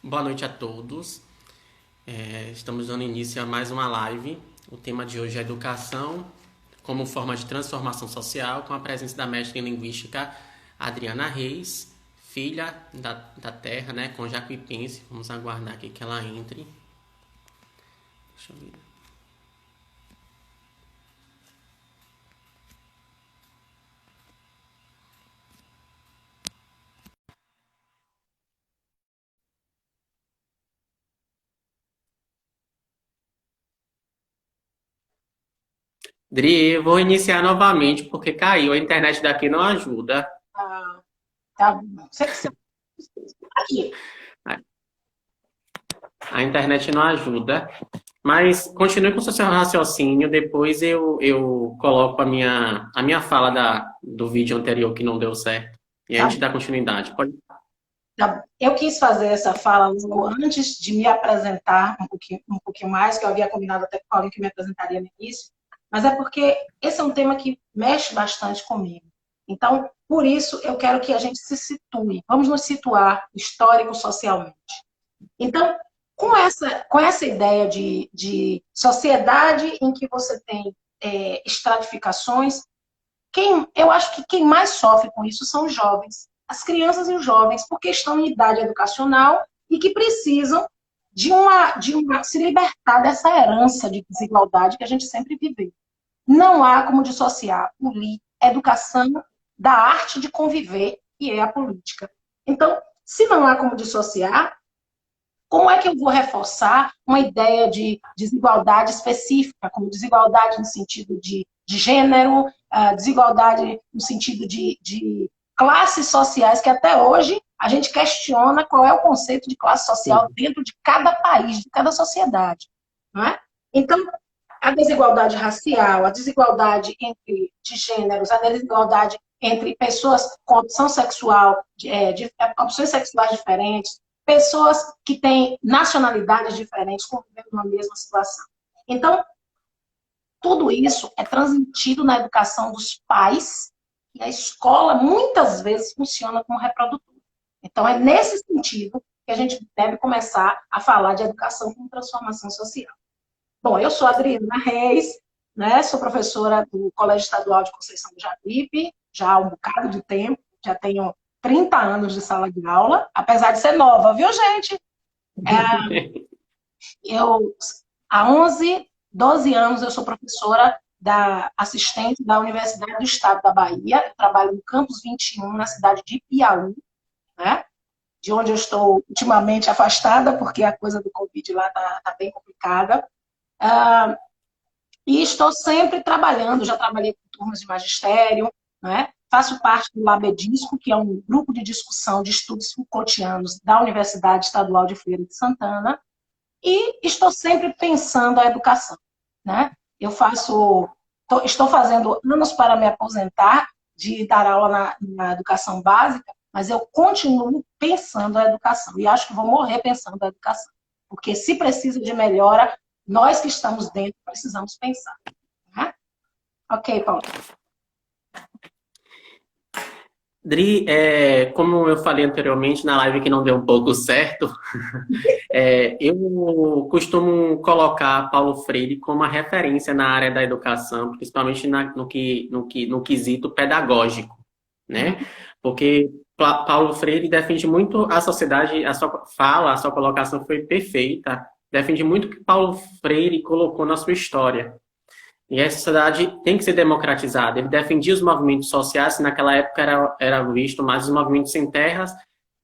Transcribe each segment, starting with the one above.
Boa noite a todos. Estamos dando início a mais uma live. O tema de hoje é educação como forma de transformação social, com a presença da mestra em linguística Adriana Reis, filha da terra, né, com jacuipense. Vamos aguardar aqui que ela entre. Deixa eu ver. Dri, eu vou iniciar novamente porque caiu. A internet daqui não ajuda. Ah, tá bom. Você aqui. A internet não ajuda. Mas continue com o seu raciocínio, depois eu coloco a minha fala do vídeo anterior que não deu certo. E a Tá gente bom. dá continuidade. Pode. Tá bom. Eu quis fazer essa fala logo antes de me apresentar um pouquinho mais, que eu havia combinado até com o Paulinho que me apresentaria no início, mas é porque esse é um tema que mexe bastante comigo. Então, por isso, eu quero que a gente se situe. Vamos nos situar histórico-socialmente. Então, com essa ideia de sociedade em que você tem estratificações, eu acho que quem mais sofre com isso são os jovens, as crianças e os jovens, porque estão em idade educacional e que precisam de uma se libertar dessa herança de desigualdade que a gente sempre viveu. Não há como dissociar educação da arte de conviver, que é a política. Então, se não há como dissociar, como é que eu vou reforçar uma ideia de desigualdade específica, como desigualdade no sentido de gênero, desigualdade no sentido de classes sociais, que até hoje a gente questiona qual é o conceito de classe social dentro de cada país, de cada sociedade. Não é? Então, a desigualdade racial, a desigualdade de gêneros, a desigualdade entre pessoas com opção sexual, de opções sexuais diferentes, pessoas que têm nacionalidades diferentes convivendo numa mesma situação. Então, tudo isso é transmitido na educação dos pais e a escola muitas vezes funciona como reprodutor. Então, é nesse sentido que a gente deve começar a falar de educação como transformação social. Bom, eu sou Adriana Reis, né? Sou professora do Colégio Estadual de Conceição do Jacuípe, já há um bocado de tempo, já tenho 30 anos de sala de aula, apesar de ser nova, viu, gente? Eu, há 11, 12 anos, eu sou professora assistente da Universidade do Estado da Bahia, eu trabalho no Campus 21, na cidade de Piauí, né? De onde eu estou ultimamente afastada, porque a coisa do Covid lá está bem complicada. E estou sempre trabalhando, já trabalhei com turmas de magistério, né? Faço parte do Labedisco, que é um grupo de discussão de estudos Foucaultianos da Universidade Estadual de Feira de Santana, e estou sempre pensando a educação. Né? Estou fazendo anos para me aposentar de dar aula na educação básica, mas eu continuo pensando a educação, e acho que vou morrer pensando a educação, porque se precisa de melhora, nós que estamos dentro precisamos pensar. Né? Ok, Paulo. Dri, como eu falei anteriormente na live que não deu um pouco certo, eu costumo colocar Paulo Freire como uma referência na área da educação, principalmente no quesito pedagógico, né? Porque Paulo Freire defende muito a sociedade, a sua fala, a sua colocação foi perfeita, defende muito o que Paulo Freire colocou na sua história. E a sociedade tem que ser democratizada. Ele defendia os movimentos sociais, que naquela época era visto mais os movimentos sem terras,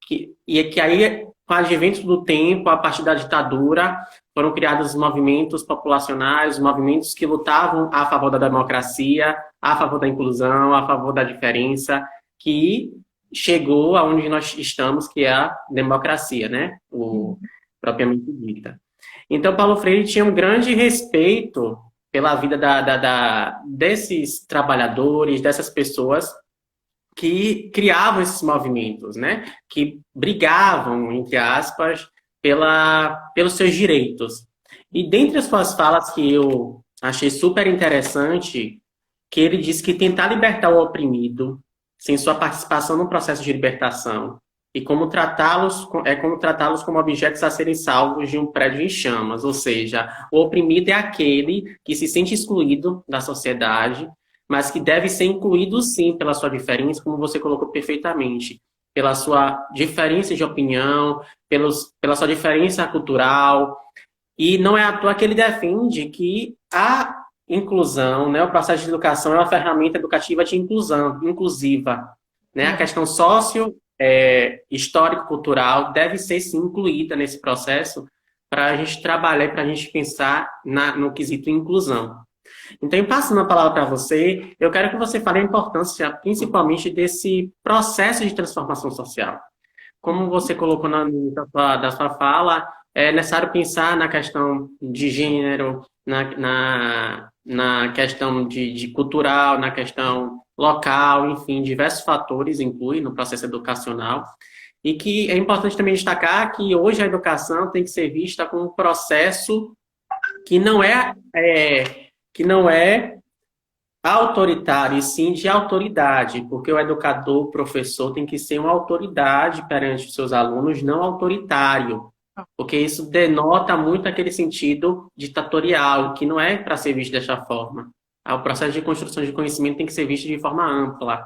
que aí, com o advento do tempo, a partir da ditadura, foram criados os movimentos populacionais, os movimentos que lutavam a favor da democracia, a favor da inclusão, a favor da diferença, que chegou aonde nós estamos, que é a democracia, né? Propriamente dita. Então, Paulo Freire tinha um grande respeito pela vida desses trabalhadores, dessas pessoas que criavam esses movimentos, né? Que brigavam, entre aspas, pelos seus direitos. E dentre as suas falas que eu achei super interessante, que ele disse que tentar libertar o oprimido, sem sua participação no processo de libertação, e como tratá-los como objetos a serem salvos de um prédio em chamas. Ou seja, o oprimido é aquele que se sente excluído da sociedade, mas que deve ser incluído sim pela sua diferença, como você colocou perfeitamente, pela sua diferença de opinião, pela sua diferença cultural. E não é à toa que ele defende que a inclusão, né, o processo de educação é uma ferramenta educativa de inclusão, inclusiva, né? A questão histórico-cultural deve ser sim incluída nesse processo para a gente trabalhar, para a gente pensar no quesito inclusão. Então, passando a palavra para você, eu quero que você fale a importância, principalmente, desse processo de transformação social. Como você colocou da sua fala, é necessário pensar na questão de gênero, na questão de cultural, na questão local, enfim, diversos fatores incluem no processo educacional. E que é importante também destacar que hoje a educação tem que ser vista como um processo que não é autoritário, e sim de autoridade, porque o educador, o professor, tem que ser uma autoridade perante os seus alunos, não autoritário, porque isso denota muito aquele sentido ditatorial, que não é para ser visto dessa forma. O processo de construção de conhecimento tem que ser visto de forma ampla,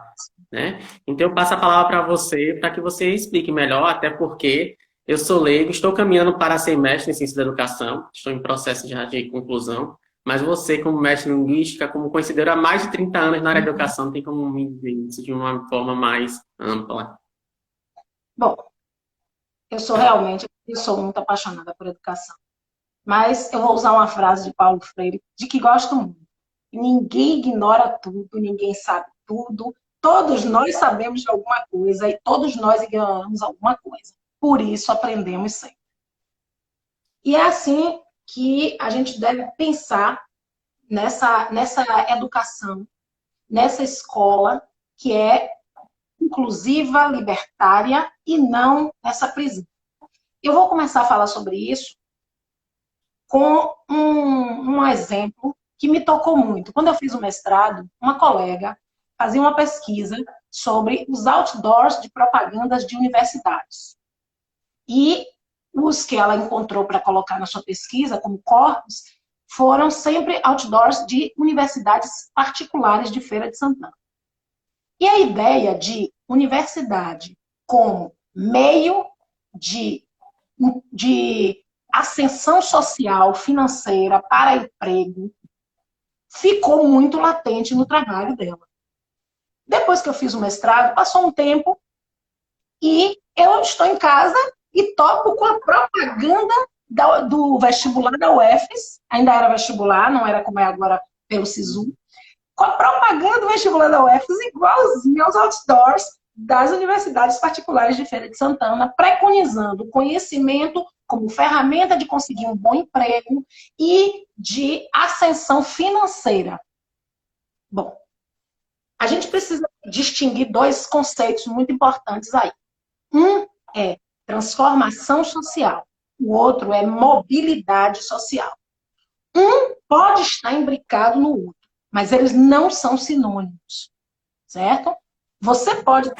né? Então, eu passo a palavra para você, para que você explique melhor, até porque eu sou leigo, estou caminhando para ser mestre em ciência da educação, estou em processo já de conclusão, mas você, como mestre em linguística, como conhecedora há mais de 30 anos na área da educação, tem como me dizer isso de uma forma mais ampla. Bom, eu sou muito apaixonada por educação. Mas eu vou usar uma frase de Paulo Freire, de que gosto muito. Ninguém ignora tudo, ninguém sabe tudo. Todos nós sabemos de alguma coisa e todos nós ignoramos alguma coisa. Por isso aprendemos sempre. E é assim que a gente deve pensar nessa educação, nessa escola que é inclusiva, libertária e não essa prisão. Eu vou começar a falar sobre isso com um exemplo que me tocou muito. Quando eu fiz o mestrado, uma colega fazia uma pesquisa sobre os outdoors de propagandas de universidades. E os que ela encontrou para colocar na sua pesquisa, como corpos, foram sempre outdoors de universidades particulares de Feira de Santana. E a ideia de universidade como meio de ascensão social, financeira, para emprego, ficou muito latente no trabalho dela. Depois que eu fiz o mestrado, passou um tempo e eu estou em casa e topo com a propaganda do vestibular da UFES, ainda era vestibular, não era como é agora pelo SISU, com a propaganda do vestibular da UFES igualzinho aos outdoors das universidades particulares de Feira de Santana, preconizando o conhecimento como ferramenta de conseguir um bom emprego e de ascensão financeira. Bom, a gente precisa distinguir dois conceitos muito importantes aí. Um é transformação social, o outro é mobilidade social. Um pode estar imbricado no outro, mas eles não são sinônimos, certo? Você pode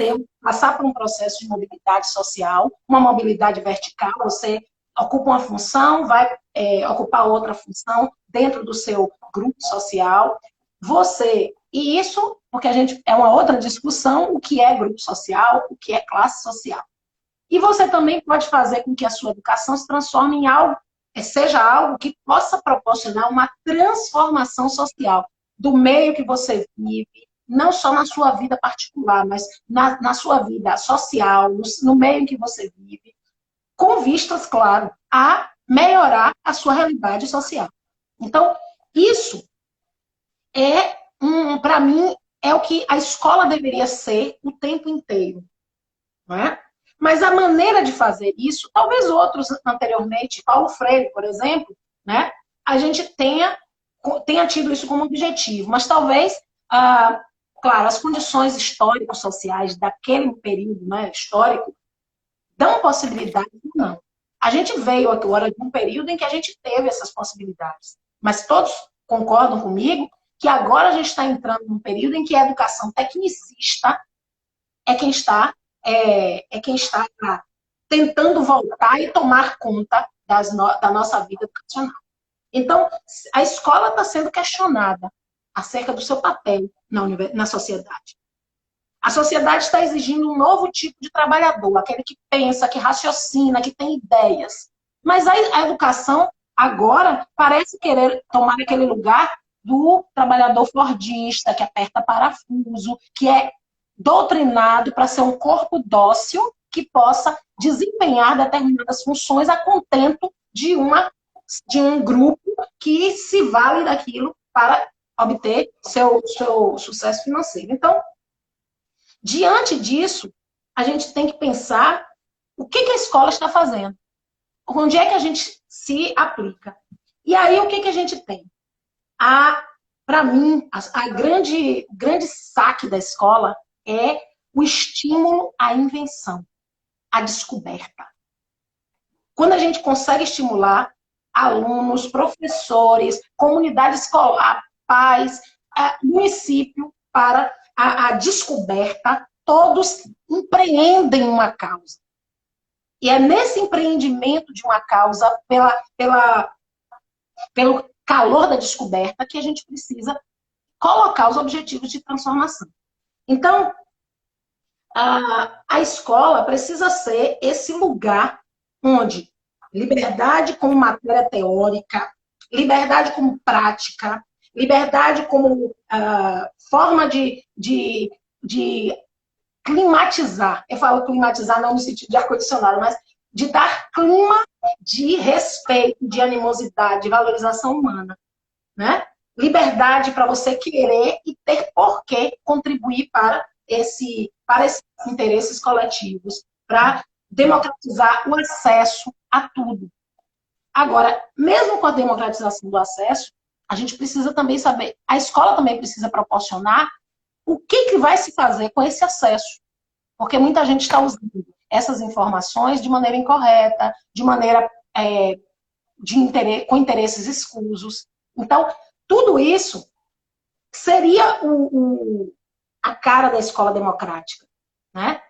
passar por um processo de mobilidade social, uma mobilidade vertical, você ocupa uma função, vai ocupar outra função dentro do seu grupo social. E isso, porque é uma outra discussão, o que é grupo social, o que é classe social. E você também pode fazer com que a sua educação se transforme em algo, seja algo que possa proporcionar uma transformação social do meio que você vive, não só na sua vida particular, mas na sua vida social, no meio em que você vive, com vistas, claro, a melhorar a sua realidade social. Então, isso para mim, é o que a escola deveria ser o tempo inteiro. Não é? Mas a maneira de fazer isso, talvez outros anteriormente, Paulo Freire, por exemplo, né, a gente tenha tido isso como objetivo, mas talvez, claro, as condições históricas sociais daquele período, né, histórico dão possibilidades ou não. A gente veio agora de um período em que a gente teve essas possibilidades, mas todos concordam comigo que agora a gente está entrando num período em que a educação tecnicista é quem está é quem está tentando voltar e tomar conta da nossa vida educacional. Então, a escola está sendo questionada acerca do seu papel na sociedade. A sociedade está exigindo um novo tipo de trabalhador, aquele que pensa, que raciocina, que tem ideias. Mas a educação, agora, parece querer tomar aquele lugar do trabalhador fordista, que aperta parafuso, que é doutrinado para ser um corpo dócil que possa desempenhar determinadas funções a contento de um grupo que se vale daquilo para obter seu sucesso financeiro. Então, diante disso, a gente tem que pensar o que a escola está fazendo, onde é que a gente se aplica. E aí, o que a gente tem? Para mim, a grande saque da escola é o estímulo à invenção, à descoberta. Quando a gente consegue estimular alunos, professores, comunidade escolar, pais, município para a descoberta, todos empreendem uma causa. E é nesse empreendimento de uma causa, pelo calor da descoberta, que a gente precisa colocar os objetivos de transformação. Então, a escola precisa ser esse lugar onde liberdade como matéria teórica, liberdade como prática, liberdade como forma de climatizar. Eu falo climatizar não no sentido de ar-condicionado, mas de dar clima de respeito, de animosidade, de valorização humana. Né? Liberdade para você querer e ter por que contribuir para esses interesses coletivos, para democratizar o acesso a tudo. Agora, mesmo com a democratização do acesso, a gente precisa também saber, a escola também precisa proporcionar o que vai se fazer com esse acesso. Porque muita gente está usando essas informações de maneira incorreta, de maneira com interesses escusos. Então, tudo isso seria a cara da escola democrática, né?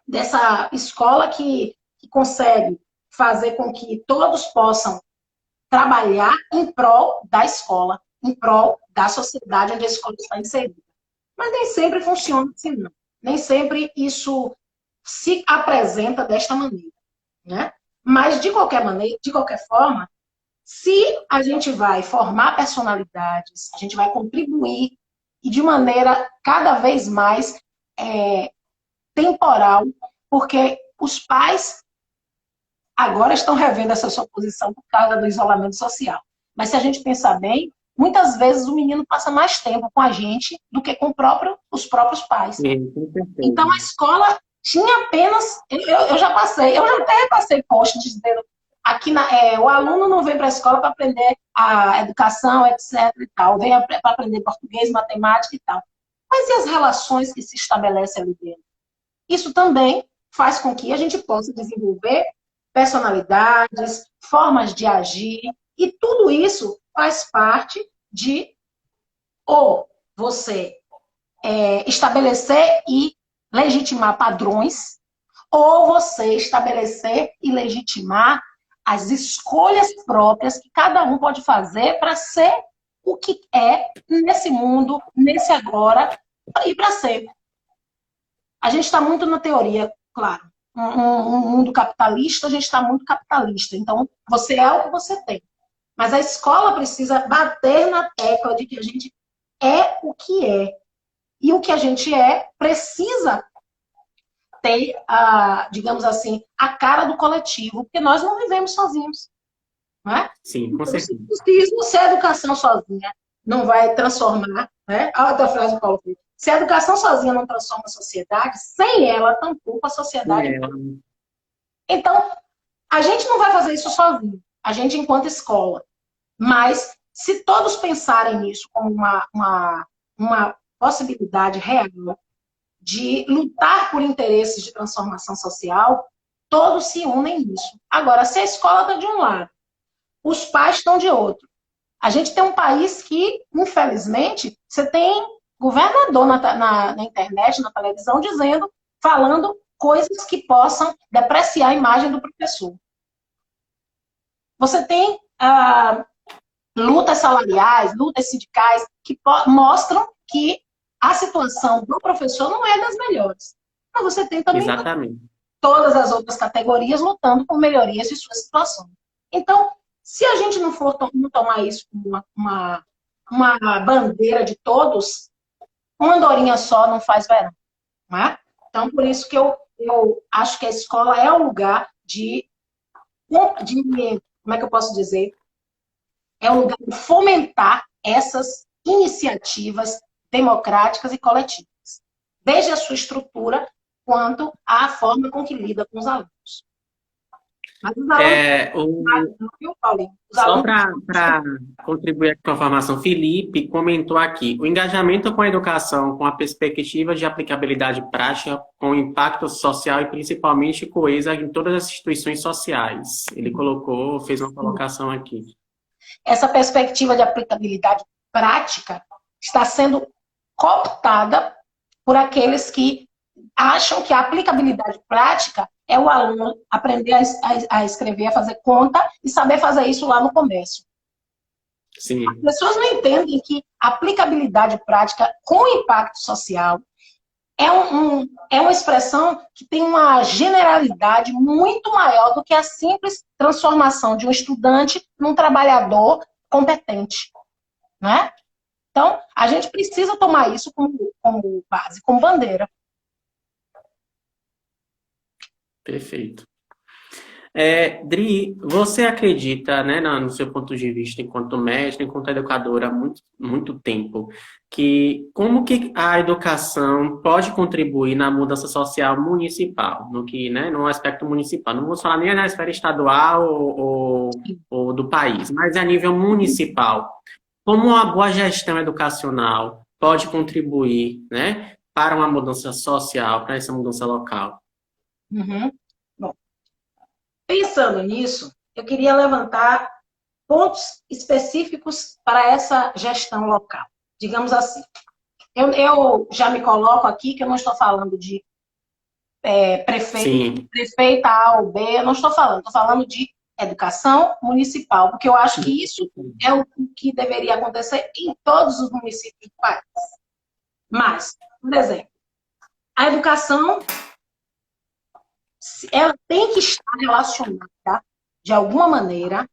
Dessa escola que consegue fazer com que todos possam trabalhar em prol da escola, em prol da sociedade onde a escola está inserida. Mas nem sempre funciona assim, não. Nem sempre isso se apresenta desta maneira, né? Mas, de qualquer maneira, de qualquer forma, se a gente vai formar personalidades, a gente vai contribuir e de maneira cada vez mais temporal, porque os pais agora estão revendo essa sua posição por causa do isolamento social. Mas se a gente pensar bem, muitas vezes o menino passa mais tempo com a gente do que com os próprios pais. Então a escola tinha apenas... Eu já até passei post dizendo aqui o aluno não vem para a escola para aprender a educação, etc. e tal. Vem para aprender português, matemática e tal. Mas e as relações que se estabelecem ali dentro? Isso também faz com que a gente possa desenvolver personalidades, formas de agir, e tudo isso faz parte de ou você estabelecer e legitimar padrões, ou você estabelecer e legitimar as escolhas próprias que cada um pode fazer para ser o que é nesse mundo, nesse agora e para sempre. A gente está muito na teoria, claro. Um mundo capitalista, a gente está muito capitalista. Então, você é o que você tem. Mas a escola precisa bater na tecla de que a gente é o que é. E o que a gente é precisa ter, digamos assim, a cara do coletivo, porque nós não vivemos sozinhos. Não é? Sim, com certeza. Se a educação sozinha não vai transformar, né? A outra frase do Paulo Freire. Se a educação sozinha não transforma a sociedade, sem ela, tampouco a sociedade. Então, a gente não vai fazer isso sozinho, a gente enquanto escola. Mas, se todos pensarem nisso como uma possibilidade real de lutar por interesses de transformação social, todos se unem nisso. Agora, se a escola está de um lado, os pais estão de outro. A gente tem um país que, infelizmente, você tem governador na internet, na televisão, falando coisas que possam depreciar a imagem do professor. Você tem lutas salariais, lutas sindicais, que mostram que a situação do professor não é das melhores. Mas você tem também Exatamente. todas as outras categorias lutando por melhorias de sua situação. Então, se a gente não tomar isso como uma bandeira de todos, uma andorinha só não faz verão. Não é? Então, por isso que eu acho que a escola é um lugar como é que eu posso dizer? É um lugar de fomentar essas iniciativas democráticas e coletivas, desde a sua estrutura, quanto à forma com que lida com os alunos. Mas os alunos, viu, Paulinho? Só para contribuir aqui com a formação, Felipe comentou aqui, o engajamento com a educação, com a perspectiva de aplicabilidade prática, com impacto social e principalmente coesa em todas as instituições sociais. Ele fez uma colocação aqui. Essa perspectiva de aplicabilidade prática está sendo cooptada por aqueles que acham que a aplicabilidade prática é o aluno aprender a escrever, a fazer conta e saber fazer isso lá no comércio. Sim. As pessoas não entendem que a aplicabilidade prática com impacto social é uma expressão que tem uma generalidade muito maior do que a simples transformação de um estudante num trabalhador competente. Né? Então, a gente precisa tomar isso como base, como bandeira. Perfeito. Dri, você acredita, né, no seu ponto de vista, enquanto mestre, enquanto educadora há muito tempo, que como que a educação pode contribuir na mudança social municipal, no aspecto municipal? Não vou falar nem na esfera estadual ou do país, mas a nível municipal. Como uma boa gestão educacional pode contribuir, né, para uma mudança social, para essa mudança local? Uhum. Bom, pensando nisso, eu queria levantar pontos específicos para essa gestão local. Digamos assim, eu já me coloco aqui que eu não estou falando de prefeita A ou B, eu não estou falando de educação municipal, porque eu acho que isso é o que deveria acontecer em todos os municípios do país. Mas, por exemplo, a educação ela tem que estar relacionada, de alguma maneira,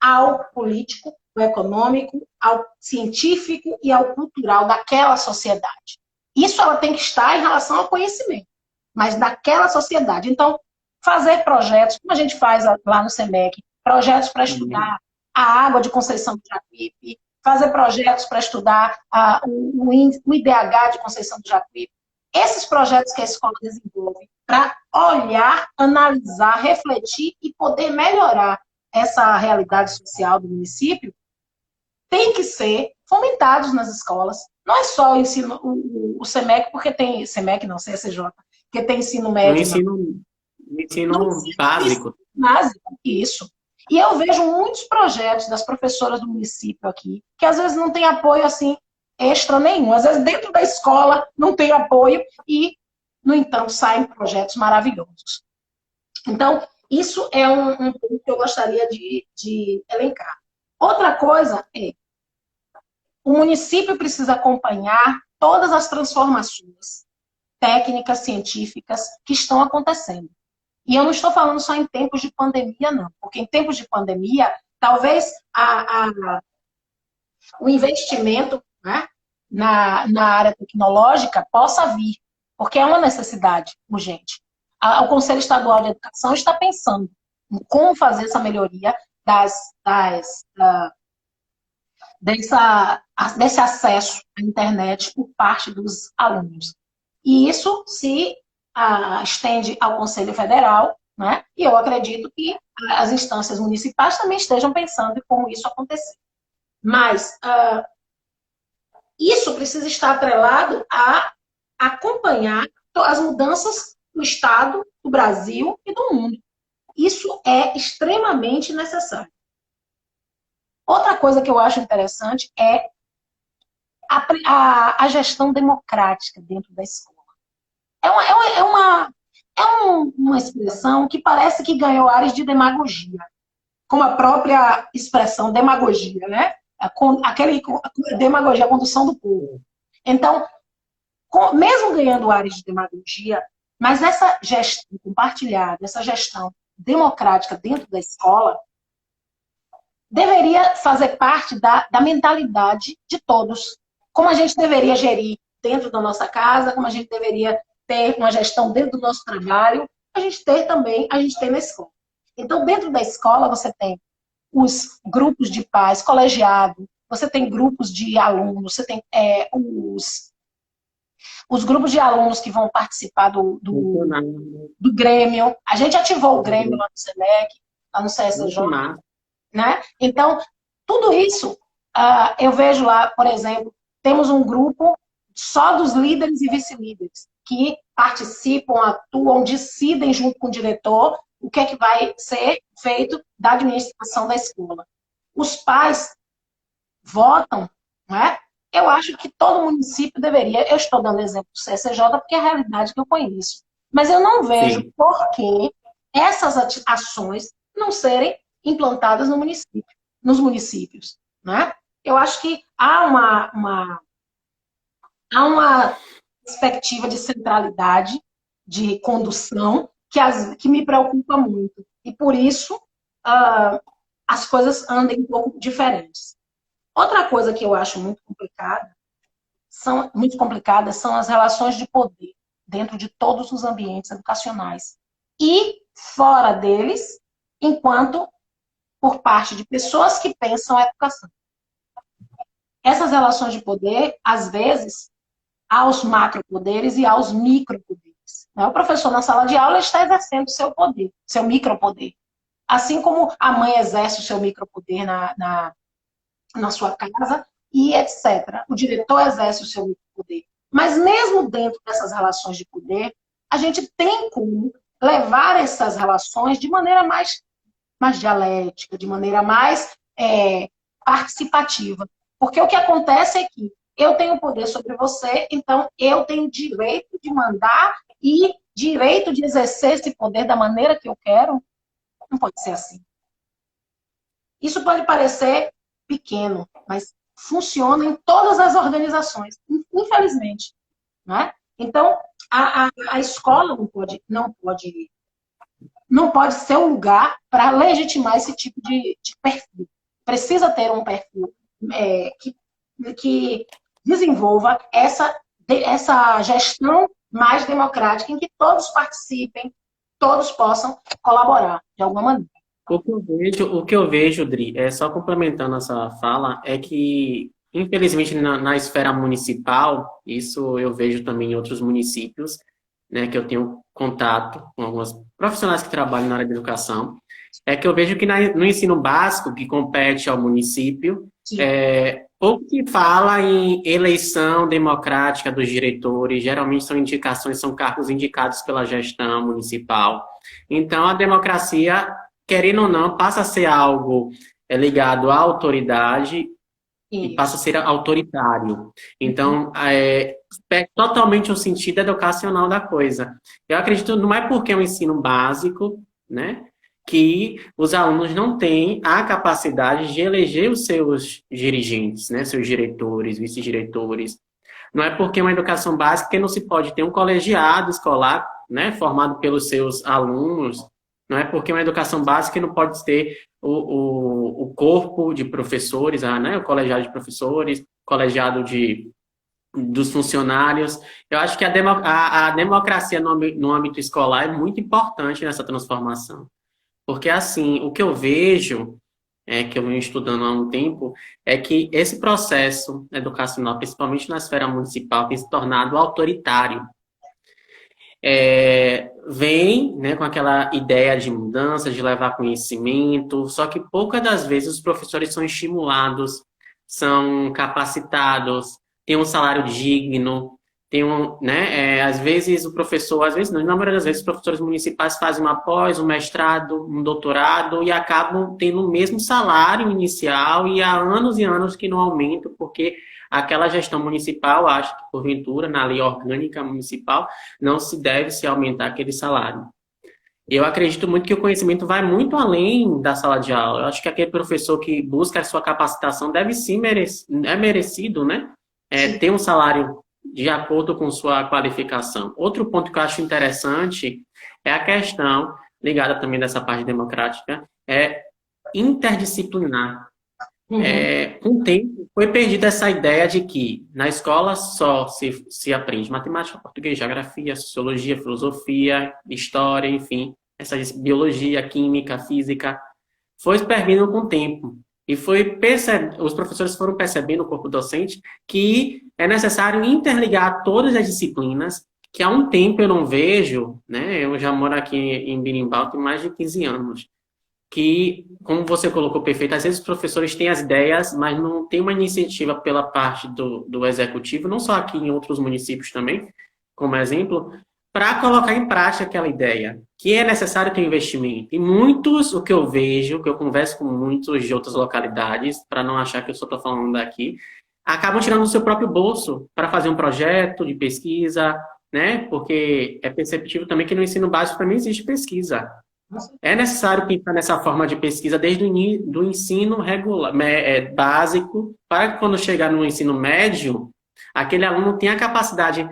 ao político, ao econômico, ao científico e ao cultural daquela sociedade. Isso ela tem que estar em relação ao conhecimento, mas daquela sociedade. Então, fazer projetos, como a gente faz lá no SEMEC, projetos para estudar a água de Conceição do Jacuípe, fazer projetos para estudar o IDH de Conceição do Jacuípe. Esses projetos que a escola desenvolve para olhar, analisar, refletir e poder melhorar essa realidade social do município, tem que ser fomentados nas escolas. Não é só o ensino, o SEMEC, porque tem SEMEC, não, CSJ, porque tem ensino médio. Ensino básico. Básico, isso. E eu vejo muitos projetos das professoras do município aqui, que às vezes não tem apoio assim extra nenhum. Às vezes dentro da escola não tem apoio e, no entanto, saem projetos maravilhosos. Então, isso é um ponto que eu gostaria de elencar. Outra coisa é, o município precisa acompanhar todas as transformações técnicas, científicas que estão acontecendo. E eu não estou falando só em tempos de pandemia, não. Porque em tempos de pandemia, talvez o investimento, né, na área tecnológica possa vir, porque é uma necessidade urgente. O Conselho Estadual de Educação está pensando em como fazer essa melhoria desse acesso à internet por parte dos alunos. E isso se estende ao Conselho Federal, né? E eu acredito que as instâncias municipais também estejam pensando em como isso acontecer. Mas isso precisa estar atrelado a acompanhar as mudanças do Estado, do Brasil e do mundo. Isso é extremamente necessário. Outra coisa que eu acho interessante é a gestão democrática dentro da escola. É uma, é uma, é uma, uma expressão que parece que ganhou áreas de demagogia, como a própria expressão demagogia, né? Aquele demagogia, a condução do povo. Então, mesmo ganhando áreas de demagogia, mas essa gestão compartilhada, essa gestão democrática dentro da escola, deveria fazer parte da mentalidade de todos. Como a gente deveria gerir dentro da nossa casa, como a gente deveria ter uma gestão dentro do nosso trabalho, a gente tem na escola. Então, dentro da escola, você tem os grupos de pais, colegiado, você tem grupos de alunos, você tem os grupos de alunos que vão participar do Grêmio. A gente ativou o Grêmio lá no SEMEC, lá no CSJ, né? Então, tudo isso, eu vejo lá, por exemplo, temos um grupo só dos líderes e vice-líderes, que participam, atuam, decidem junto com o diretor o que é que vai ser feito da administração da escola. Os pais votam, né? Eu acho que todo município deveria, eu estou dando exemplo do CSJ porque é a realidade que eu conheço, mas eu não vejo Sim. por que essas ações não serem implantadas no município, nos municípios, né? Eu acho que há uma perspectiva de centralidade, de condução, que me preocupa muito. E por isso as coisas andam um pouco diferentes. Outra coisa que eu acho muito complicadas são as relações de poder dentro de todos os ambientes educacionais e fora deles, enquanto por parte de pessoas que pensam a educação. Essas relações de poder, às vezes, aos macropoderes e aos micropoderes. O professor, na sala de aula, está exercendo o seu poder, seu micropoder. Assim como a mãe exerce o seu micropoder na sua casa e etc. O diretor exerce o seu micropoder. Mas mesmo dentro dessas relações de poder, a gente tem como levar essas relações de maneira mais dialética, de maneira mais participativa. Porque o que acontece é que eu tenho poder sobre você, então eu tenho direito de mandar e direito de exercer esse poder da maneira que eu quero. Não pode ser assim. Isso pode parecer pequeno, mas funciona em todas as organizações, infelizmente. Né? Então, a escola não pode ser um lugar para legitimar esse tipo de perfil. Precisa ter um perfil que desenvolva essa gestão mais democrática, em que todos participem, todos possam colaborar de alguma maneira. O que eu vejo, Dri, só complementando essa fala, é que, infelizmente, na esfera municipal, isso eu vejo também em outros municípios, né, que eu tenho contato com alguns profissionais que trabalham na área de educação, é que eu vejo que no ensino básico, que compete ao município, pouco que fala em eleição democrática dos diretores, geralmente são cargos indicados pela gestão municipal. Então, a democracia, querendo ou não, passa a ser algo ligado à autoridade e passa a ser autoritário. Então, totalmente o sentido educacional da coisa. Eu acredito, não é porque é um ensino básico, né, que os alunos não têm a capacidade de eleger os seus dirigentes, né, seus diretores, vice-diretores. Não é porque é uma educação básica que não se pode ter um colegiado escolar, né, formado pelos seus alunos. Não é porque é uma educação básica que não pode ter o corpo de professores, né, o colegiado de professores, colegiado dos funcionários. Eu acho que a democracia no âmbito escolar é muito importante nessa transformação. Porque, assim, o que eu vejo, que eu venho estudando há um tempo, é que esse processo educacional, principalmente na esfera municipal, tem se tornado autoritário. Vem, né, com aquela ideia de mudança, de levar conhecimento, só que poucas das vezes os professores são estimulados, são capacitados, têm um salário digno, tem um, né, às vezes o professor, às vezes não, na maioria das vezes os professores municipais fazem uma pós, um mestrado, um doutorado e acabam tendo o mesmo salário inicial e há anos e anos que não aumentam, porque aquela gestão municipal, acho que porventura, na lei orgânica municipal, não se deve se aumentar aquele salário. Eu acredito muito que o conhecimento vai muito além da sala de aula. Eu acho que aquele professor que busca a sua capacitação deve sim é merecido, né? Sim. Ter um salário de acordo com sua qualificação. Outro ponto que eu acho interessante é a questão, ligada também dessa parte democrática, é interdisciplinar. Uhum. Com o tempo, foi perdida essa ideia de que na escola só se aprende matemática, português, geografia, sociologia, filosofia, história, enfim, essas biologia, química, física. Foi se perdendo com o tempo. E os professores foram percebendo, o corpo docente, que é necessário interligar todas as disciplinas, que há um tempo eu não vejo, né? Eu já moro aqui em Birimbau tem mais de 15 anos que, como você colocou perfeito, às vezes os professores têm as ideias, mas não tem uma iniciativa pela parte do executivo, não só aqui em outros municípios também, como exemplo, para colocar em prática aquela ideia, que é necessário ter investimento. E muitos, o que eu vejo, que eu converso com muitos de outras localidades, para não achar que eu só estou falando daqui, acabam tirando do seu próprio bolso para fazer um projeto de pesquisa, né? Porque é perceptível também que no ensino básico também existe pesquisa. É necessário pensar nessa forma de pesquisa desde do ensino regular, básico, para que quando chegar no ensino médio, aquele aluno tenha a capacidade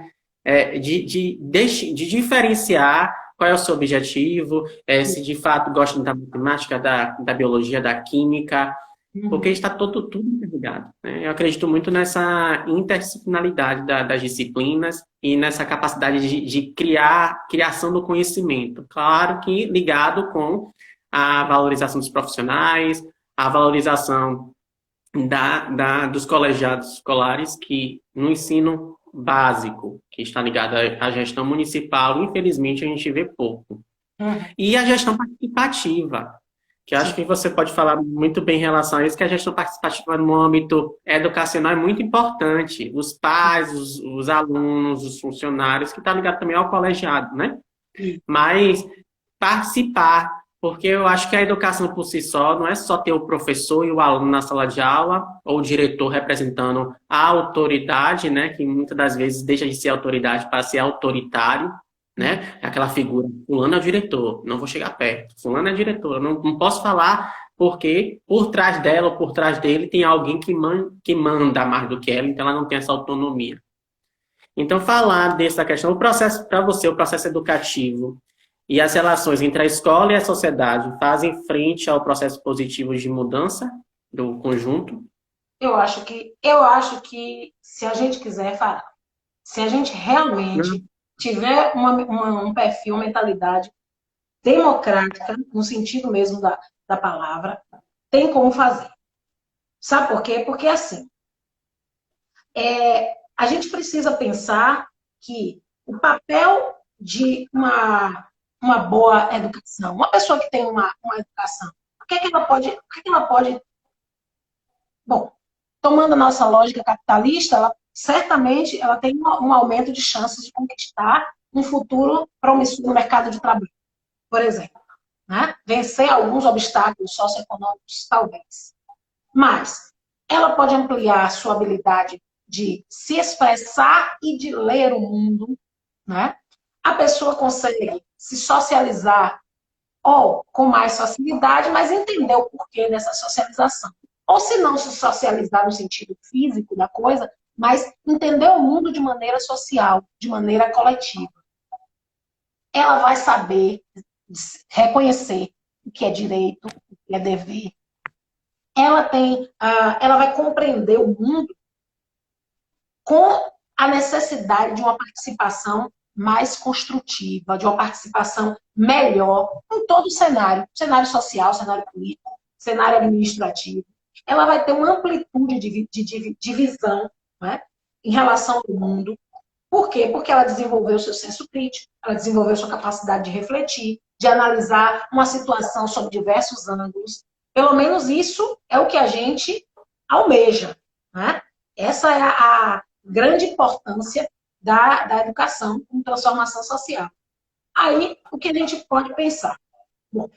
de diferenciar qual é o seu objetivo, se de fato gosta da matemática, da biologia, da química, porque Uhum. está tudo interligado, né? Eu acredito muito nessa interdisciplinaridade das disciplinas e nessa capacidade de criação do conhecimento. Claro que ligado com a valorização dos profissionais, a valorização dos colegiados escolares, que no ensino básico, que está ligado à gestão municipal, infelizmente a gente vê pouco. Uhum. E a gestão participativa, que eu acho Sim. que você pode falar muito bem em relação a isso, que a gestão participativa no âmbito educacional é muito importante. Os pais, os alunos, os funcionários, que está ligado também ao colegiado, né? Sim. Mas participar, porque eu acho que a educação por si só não é só ter o professor e o aluno na sala de aula, ou o diretor representando a autoridade, né? Que muitas das vezes deixa de ser autoridade para ser autoritário, né? Aquela figura, fulano é o diretor, não vou chegar perto, fulano é diretor, não posso falar porque por trás dela ou por trás dele tem alguém que manda mais do que ela, então ela não tem essa autonomia. Então, falar dessa questão, o processo, para você, o processo educativo e as relações entre a escola e a sociedade fazem frente ao processo positivo de mudança do conjunto? Eu acho que se a gente quiser, fará. Se a gente realmente tiver um perfil, uma mentalidade democrática, no sentido mesmo da palavra, tem como fazer. Sabe por quê? Porque assim, a gente precisa pensar que o papel de uma boa educação, uma pessoa que tem uma educação, o que é que ela pode. Bom, tomando a nossa lógica capitalista, certamente ela tem um aumento de chances de conquistar um futuro promissor no mercado de trabalho, por exemplo. Né? Vencer alguns obstáculos socioeconômicos, talvez. Mas ela pode ampliar a sua habilidade de se expressar e de ler o mundo. Né? A pessoa consegue se socializar ou com mais facilidade, mas entender o porquê dessa socialização. Ou se não se socializar no sentido físico da coisa, mas entender o mundo de maneira social, de maneira coletiva. Ela vai saber reconhecer o que é direito, o que é dever. Ela vai compreender o mundo com a necessidade de uma participação mais construtiva, de uma participação melhor em todo o cenário social, cenário político, cenário administrativo. Ela vai ter uma amplitude de visão, né, em relação ao mundo. Por quê? Porque ela desenvolveu seu senso crítico, ela desenvolveu sua capacidade de refletir, de analisar uma situação sob diversos ângulos. Pelo menos isso é o que a gente almeja. Né? Essa é a grande importância da educação com transformação social. Aí, o que a gente pode pensar? Bom,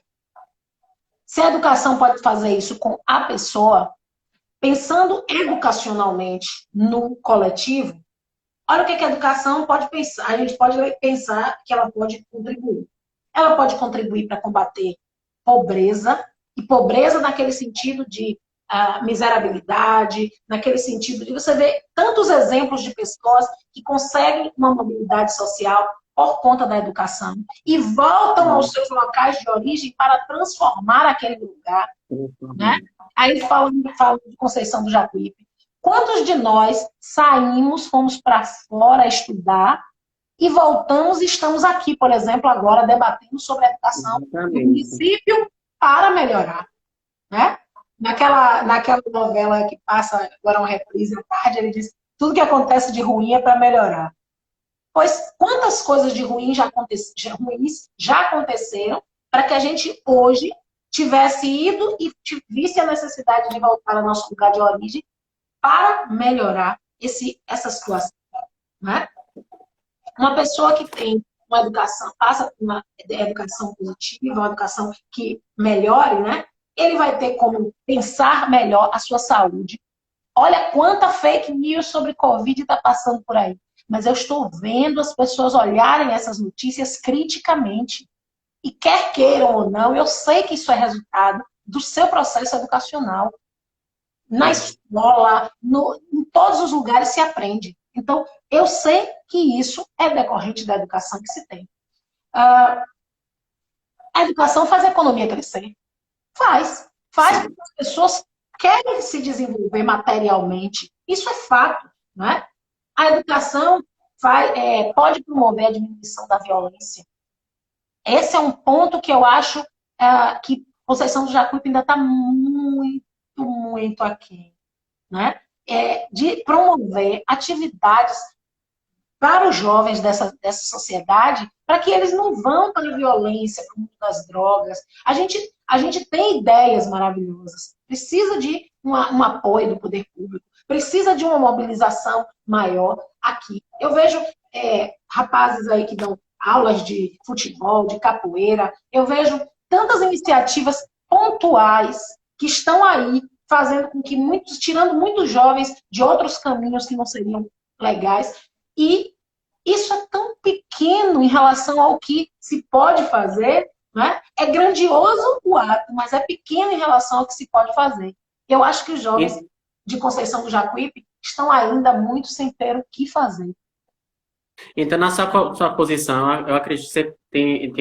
se a educação pode fazer isso com a pessoa, pensando educacionalmente no coletivo, olha o que a educação pode pensar. A gente pode pensar que ela pode contribuir. Ela pode contribuir para combater pobreza, e pobreza naquele sentido de miserabilidade, naquele sentido de você ver tantos exemplos de pessoas que conseguem uma mobilidade social por conta da educação e voltam aos seus locais de origem para transformar aquele lugar. Né? Aí fala de Conceição do Jacuípe. Quantos de nós saímos, fomos para fora estudar e voltamos e estamos aqui, por exemplo, agora debatendo sobre a educação do município para melhorar? Né? Naquela novela que passa agora uma reprise à tarde, ele diz: tudo que acontece de ruim é para melhorar. Pois quantas coisas de ruins já aconteceram para que a gente hoje tivesse ido e visse a necessidade de voltar ao nosso lugar de origem para melhorar essa situação. Né? Uma pessoa que tem uma educação, passa por uma educação positiva, uma educação que melhore, né? Ele vai ter como pensar melhor a sua saúde. Olha quanta fake news sobre Covid está passando por aí. Mas eu estou vendo as pessoas olharem essas notícias criticamente. E quer queiram ou não, eu sei que isso é resultado do seu processo educacional. Na escola, em todos os lugares se aprende. Então, eu sei que isso é decorrente da educação que se tem. A educação faz a economia crescer. Faz porque as pessoas querem se desenvolver materialmente. Isso é fato, né? A educação pode promover a diminuição da violência. Esse é um ponto que eu acho que Conceição do Jacuípe ainda está muito aquém, né? De promover atividades para os jovens dessa sociedade, para que eles não vão para a violência, para o mundo das drogas. A gente tem ideias maravilhosas. Precisa de um apoio do poder público. Precisa de uma mobilização maior aqui. Eu vejo rapazes aí que dão aulas de futebol, de capoeira. Eu vejo tantas iniciativas pontuais que estão aí fazendo com que tirando muitos jovens de outros caminhos que não seriam legais. E isso é tão pequeno em relação ao que se pode fazer, né? É grandioso o ato, mas é pequeno em relação ao que se pode fazer. Eu acho que os jovens de Conceição do Jacuípe estão ainda muito sem ter o que fazer. Então, na sua posição, eu acredito que você tem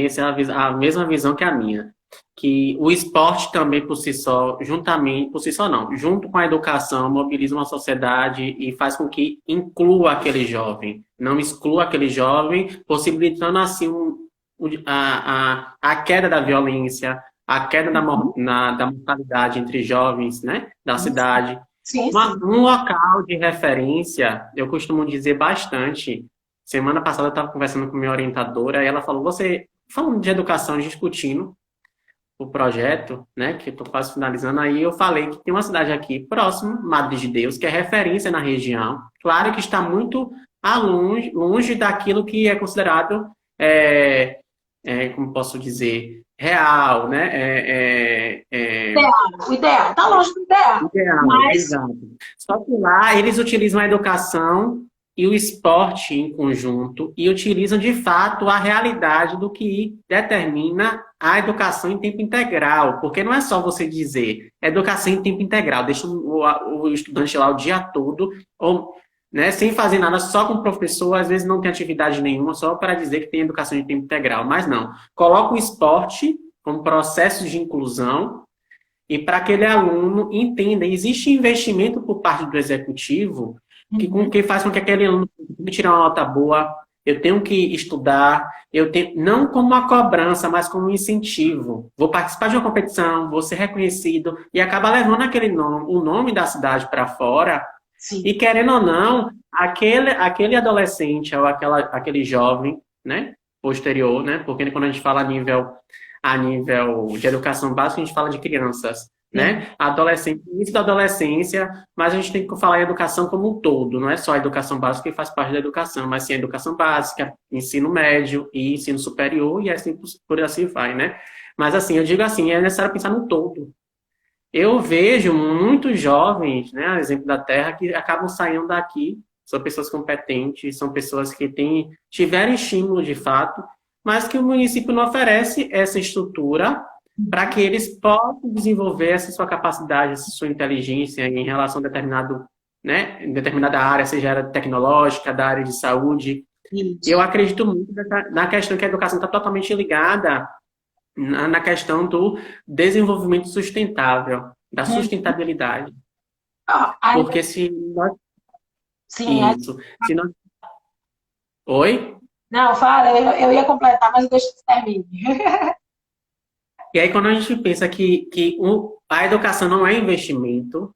a mesma visão que a minha. Que o esporte também, por si só, junto com a educação, mobiliza uma sociedade e faz com que inclua aquele jovem, não exclua aquele jovem, possibilitando assim a queda da violência, a queda da mortalidade entre jovens, né, da cidade. Sim. Um local de referência, eu costumo dizer bastante. Semana passada eu estava conversando com minha orientadora e ela falou, falando de educação, discutindo o projeto, né, que eu estou quase finalizando, aí eu falei que tem uma cidade aqui próximo, Madre de Deus, que é referência na região. Claro que está muito longe daquilo que é considerado, como posso dizer, real, né? O ideal, está longe do ideal. Mas... Exato. Só que lá eles utilizam a educação e o esporte em conjunto e utilizam, de fato, a realidade do que determina a educação em tempo integral. Porque não é só você dizer educação em tempo integral, deixa o estudante lá o dia todo, ou, né, sem fazer nada, só com o professor, às vezes não tem atividade nenhuma, só para dizer que tem educação em tempo integral. Mas não. Coloca o esporte como processo de inclusão e para aquele aluno entenda, existe investimento por parte do executivo que faz com que aquele aluno tire uma nota boa, eu tenho que estudar, não como uma cobrança, mas como um incentivo. Vou participar de uma competição, vou ser reconhecido, e acaba levando o nome da cidade para fora. Sim. E querendo ou não, aquele adolescente ou aquele jovem, né, posterior, né, porque quando a gente fala a nível de educação básica, a gente fala de crianças. Sim. né? Adolescente, início da adolescência, mas a gente tem que falar em educação como um todo, não é só a educação básica que faz parte da educação, mas sim a educação básica, ensino médio e ensino superior, e assim por assim vai, né? Mas assim, eu digo assim, é necessário pensar no todo. Eu vejo muitos jovens, né, exemplo da Terra, que acabam saindo daqui, são pessoas competentes, são pessoas que tiveram estímulo de fato, mas que o município não oferece essa estrutura para que eles possam desenvolver essa sua capacidade, essa sua inteligência em relação a determinado, né, em determinada área, seja área tecnológica, da área de saúde. Eu Isso. acredito muito na questão que a educação está totalmente ligada na questão do desenvolvimento sustentável, da Uhum. sustentabilidade. Ah, Porque se nós. sim, Isso. Se nós... Oi? não, fala, eu ia completar, mas deixa eu terminar. E aí, quando a gente pensa que a educação não é investimento,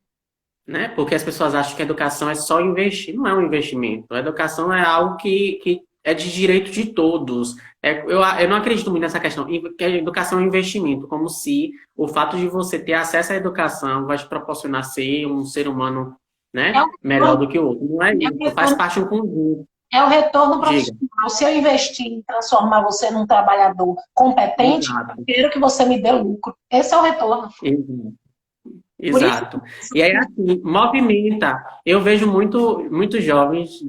né? Porque as pessoas acham que a educação é só investir. Não é um investimento. A educação é algo que é de direito de todos. Eu não acredito muito nessa questão. Que a educação é um investimento, como se o fato de você ter acesso à educação vai te proporcionar ser um ser humano, É né, um melhor retorno, do que o outro. Não é é um isso. Faz retorno, parte de um conjunto. é um retorno Diga. profissional. Se eu investir em transformar você num trabalhador competente, Exato. eu quero que você me dê lucro. Esse é o retorno. Exato. Por isso, Exato. E aí, assim, movimenta. Eu vejo muitos jovens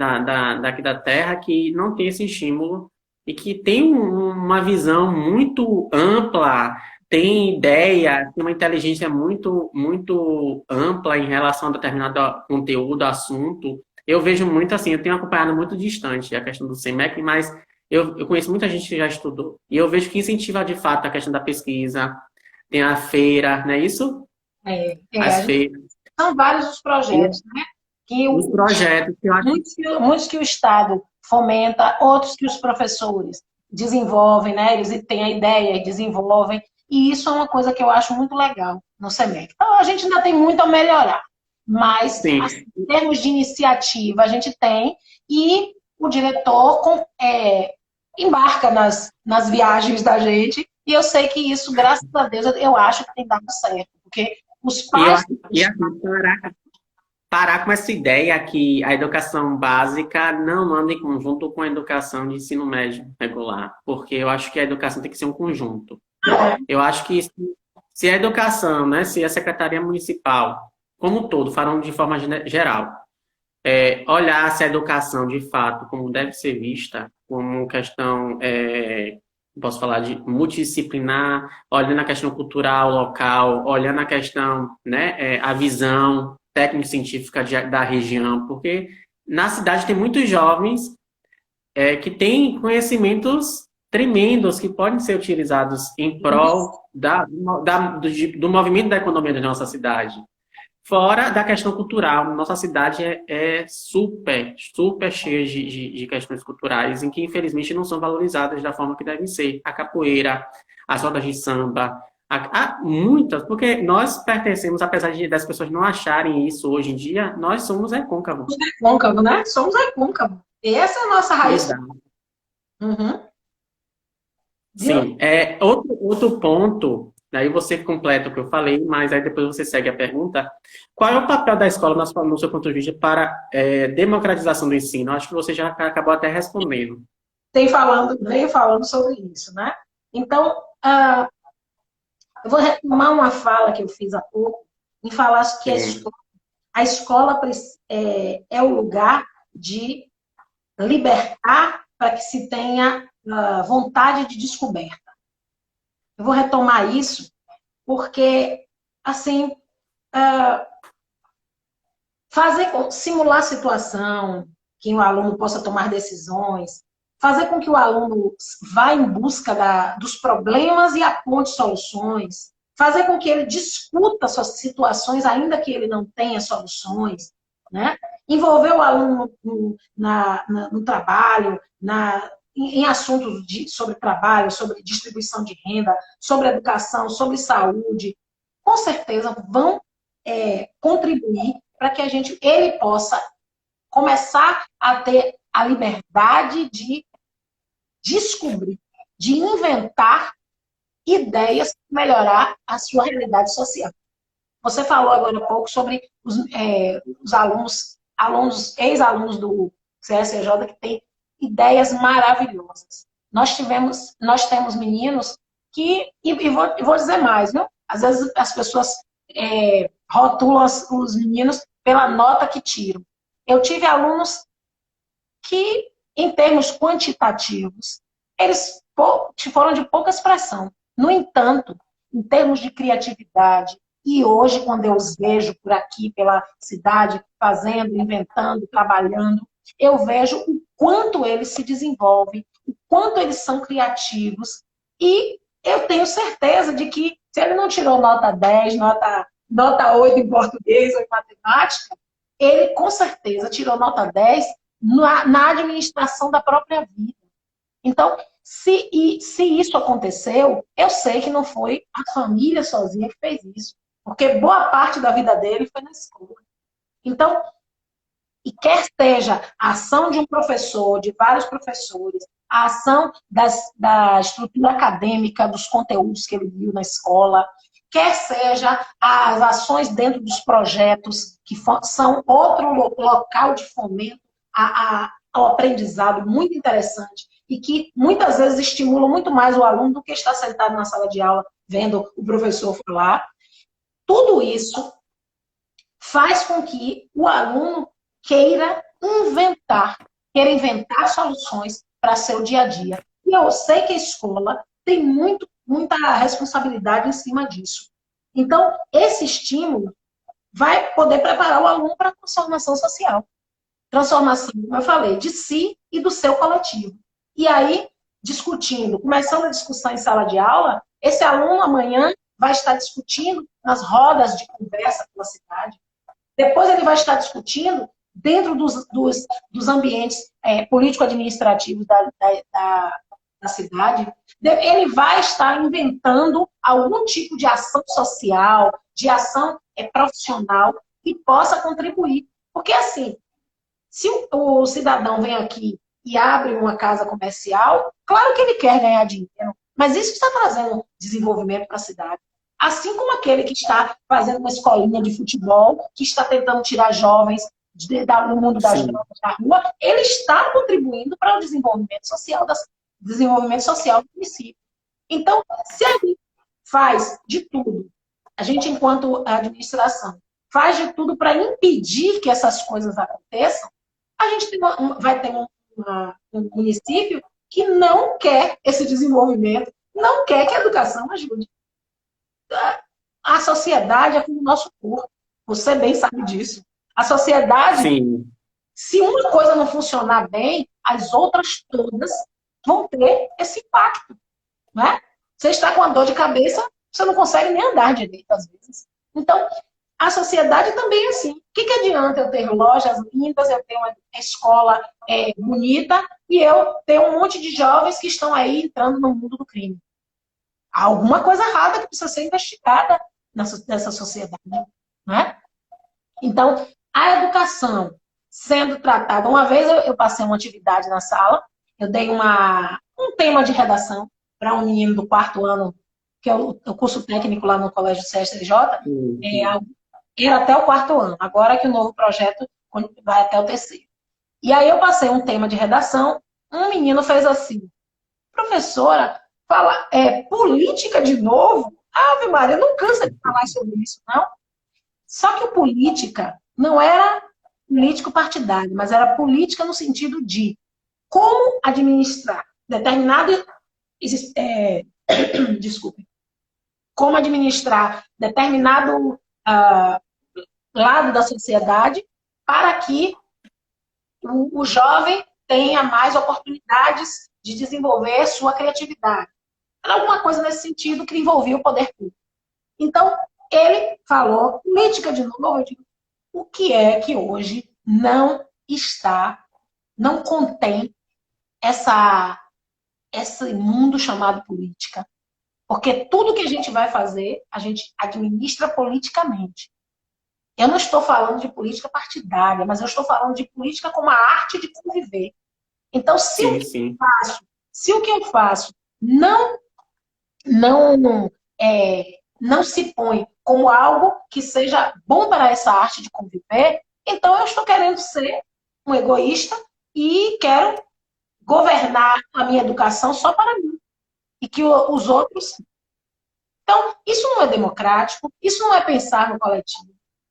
daqui da Terra que não têm esse estímulo e que têm uma visão muito ampla, tem ideia, tem uma inteligência muito ampla em relação a determinado conteúdo, assunto. Eu vejo muito assim, eu tenho acompanhado muito distante a questão do CEMEC, mas eu conheço muita gente que já estudou. E eu vejo que incentiva de fato a questão da pesquisa, tem a feira, não é isso? As feiras, são vários os projetos, né? Que os projetos que eu acho muitos que o Estado fomenta, outros que os professores desenvolvem, né? Eles têm a ideia e desenvolvem. E isso é uma coisa que eu acho muito legal no SEMEC. Então, a gente ainda tem muito a melhorar, mas sim. assim, em termos de iniciativa, a gente tem, e o diretor embarca nas viagens da gente, e eu sei que isso, graças a Deus, eu acho que tem dado certo, porque os E eu pais. acho que assim, parar com essa ideia que a educação básica não anda em conjunto com a educação de ensino médio regular, porque eu acho que a educação tem que ser um conjunto. Eu acho que se a educação, né, se a Secretaria Municipal, como um todo, falando de forma geral, olhar se a educação de fato como deve ser vista, como questão, posso falar de multidisciplinar, olhando a questão cultural local, olhando a questão, né, a visão técnico-científica da região, porque na cidade tem muitos jovens que têm conhecimentos tremendos que podem ser utilizados em prol do movimento da economia da nossa cidade. Fora da questão cultural, nossa cidade é super cheia de questões culturais em que, infelizmente, não são valorizadas da forma que devem ser. A capoeira, as rodas de samba, há muitas, porque nós pertencemos, apesar das pessoas não acharem isso hoje em dia, nós somos recôncavos. Recôncavo, né? Somos recôncavo. Essa é a nossa raiz. Exato. Uhum. Viu? Sim. Outro ponto, daí você completa o que eu falei, mas aí depois você segue a pergunta. Qual é o papel da escola, no seu ponto de vista, para democratização do ensino? Acho que você já acabou até respondendo. Veio falando sobre isso, né? Então, eu vou retomar uma fala que eu fiz há pouco, em falar que Sim. a escola é o lugar de libertar para que se tenha vontade de descoberta. Eu vou retomar isso porque, assim, simular a situação, que o aluno possa tomar decisões, fazer com que o aluno vá em busca dos problemas e aponte soluções, fazer com que ele discuta suas situações, ainda que ele não tenha soluções, né? Envolver o aluno no trabalho, em assuntos sobre trabalho, sobre distribuição de renda, sobre educação, sobre saúde, com certeza vão contribuir para que ele possa começar a ter a liberdade de descobrir, de inventar ideias para melhorar a sua realidade social. Você falou agora há pouco sobre os alunos, ex-alunos do CSJ que têm ideias maravilhosas. Nós temos meninos que, e vou dizer mais, viu? Às vezes as pessoas rotulam os meninos pela nota que tiram. Eu tive alunos que, em termos quantitativos, eles foram de pouca expressão. No entanto, em termos de criatividade, e hoje, quando eu os vejo por aqui, pela cidade, fazendo, inventando, trabalhando, eu vejo o quanto eles se desenvolvem, o quanto eles são criativos, e eu tenho certeza de que, se ele não tirou nota 10, nota 8 em português ou em matemática, ele, com certeza, tirou nota 10 na administração da própria vida. Então, se isso aconteceu, eu sei que não foi a família sozinha que fez isso, porque boa parte da vida dele foi na escola. Então, e quer seja a ação de um professor, de vários professores, a ação da estrutura acadêmica, dos conteúdos que ele viu na escola, quer seja as ações dentro dos projetos, que são outro local de fomento ao aprendizado muito interessante e que muitas vezes estimulam muito mais o aluno do que estar sentado na sala de aula vendo o professor falar. Tudo isso faz com que o aluno queira inventar soluções para seu dia a dia. E eu sei que a escola tem muita responsabilidade em cima disso. Então, esse estímulo vai poder preparar o aluno para a transformação social. Transformação, como eu falei, de si e do seu coletivo. E aí, começando a discussão em sala de aula, esse aluno amanhã vai estar discutindo nas rodas de conversa pela cidade. Depois ele vai estar discutindo dentro dos ambientes político-administrativos da cidade. Ele vai estar inventando algum tipo de ação social, de ação profissional que possa contribuir. Porque, assim, se o cidadão vem aqui e abre uma casa comercial, claro que ele quer ganhar dinheiro, mas isso está trazendo desenvolvimento para a cidade. Assim como aquele que está fazendo uma escolinha de futebol, que está tentando tirar jovens do mundo das drogas da rua, ele está contribuindo para o desenvolvimento social do município. Então, se a gente faz de tudo, a gente, enquanto administração, faz de tudo para impedir que essas coisas aconteçam, a gente vai ter um município que não quer esse desenvolvimento, não quer que a educação ajude. A sociedade é como o nosso corpo. Você bem sabe disso. A sociedade, sim, se uma coisa não funcionar bem, as outras todas vão ter esse impacto. Né? Você está com uma dor de cabeça, você não consegue nem andar direito, às vezes. Então, a sociedade também é assim. O que adianta eu ter lojas lindas, eu ter uma escola bonita, e eu ter um monte de jovens que estão aí entrando no mundo do crime? Há alguma coisa errada que precisa ser investigada nessa sociedade. Né? Então, a educação sendo tratada... Uma vez eu passei uma atividade na sala, eu dei um tema de redação para um menino do 4º ano, que é o curso técnico lá no Colégio CSJ, era até o 4º ano, agora que o novo projeto vai até o 3º. E aí eu passei um tema de redação, um menino fez assim: professora, fala política de novo? Ave Maria, não cansa de falar sobre isso, não? Só que o política não era político partidário, mas era política no sentido de como administrar determinado... desculpe. Como administrar determinado lado da sociedade para que o jovem tenha mais oportunidades de desenvolver sua criatividade. Era alguma coisa nesse sentido que envolvia o poder público. Então, ele falou, política de novo, eu digo, o que é que hoje não contém esse mundo chamado política? Porque tudo que a gente vai fazer, a gente administra politicamente. Eu não estou falando de política partidária, mas eu estou falando de política como a arte de conviver. Então, se o que eu faço não se põe como algo que seja bom para essa arte de conviver, então eu estou querendo ser um egoísta e quero governar a minha educação só para mim. E que os outros... Então, isso não é democrático, isso não é pensar no coletivo.